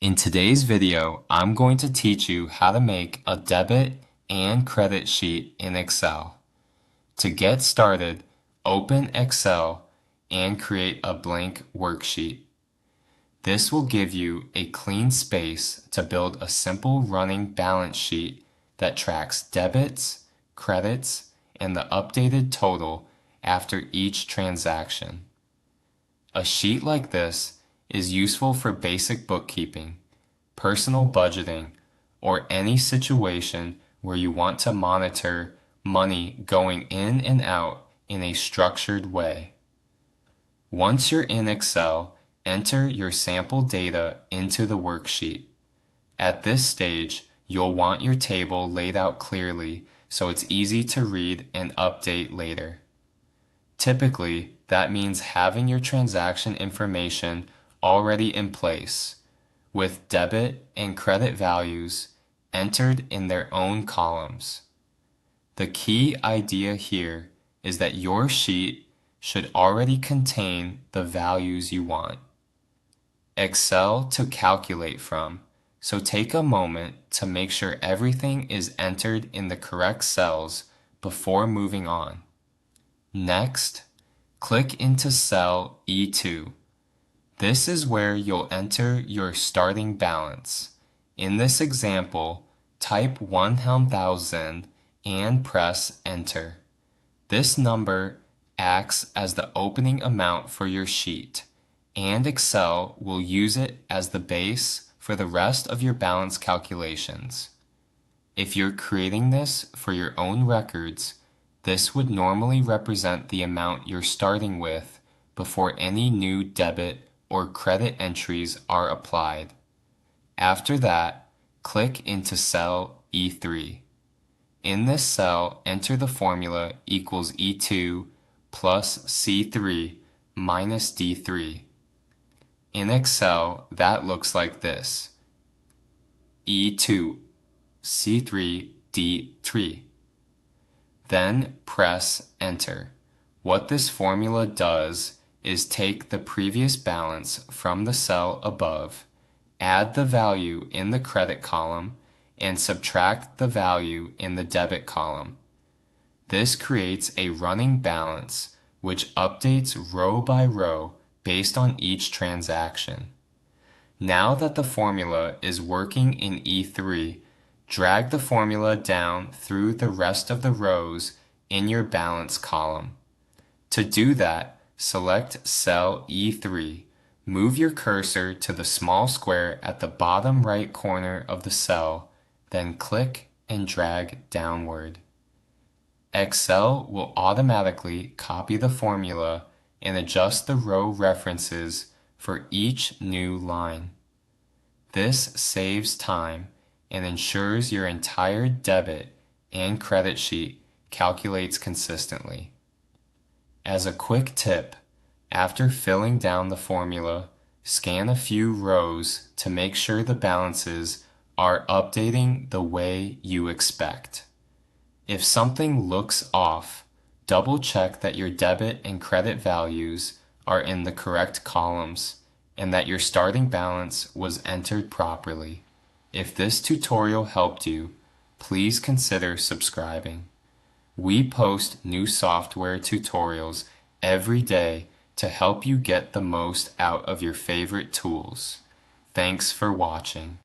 In today's video, I'm going to teach you how to make a debit and credit sheet in Excel. To get started, open Excel and create a blank worksheet. This will give you a clean space to build a simple running balance sheet that tracks debits, credits, and the updated total after each transaction. A sheet like this is useful for basic bookkeeping, personal budgeting, or any situation where you want to monitor money going in and out in a structured way. Once you're in Excel, enter your sample data into the worksheet. At this stage, you'll want your table laid out clearly so it's easy to read and update later. Typically, that means having your transaction information already in place, with debit and credit values entered in their own columns. The key idea here is that your sheet should already contain the values you want. Excel to calculate from, so take a moment to make sure everything is entered in the correct cells before moving on. Next, click into cell E2. This is where you'll enter your starting balance. In this example, type 1,000 and press enter. This number acts as the opening amount for your sheet, and Excel will use it as the base for the rest of your balance calculations. If you're creating this for your own records, this would normally represent the amount you're starting with before any new debit or credit entries are applied. After that, click into cell E3. In this cell, enter the formula equals E2 plus C3 minus D3. In Excel, that looks like this: E2, C3, D3. Then press enter. What this formula does is take the previous balance from the cell above, add the value in the credit column, and subtract the value in the debit column. This creates a running balance which updates row by row based on each transaction. Now that the formula is working in E3, drag the formula down through the rest of the rows in your balance column. To do that, select cell E3, move your cursor to the small square at the bottom right corner of the cell, then click and drag downward. Excel will automatically copy the formula and adjust the row references for each new line. This saves time and ensures your entire debit and credit sheet calculates consistently. As a quick tip, after filling down the formula, scan a few rows to make sure the balances are updating the way you expect. If something looks off, double check that your debit and credit values are in the correct columns and that your starting balance was entered properly. If this tutorial helped you, please consider subscribing. We post new software tutorials every day to help you get the most out of your favorite tools. Thanks for watching.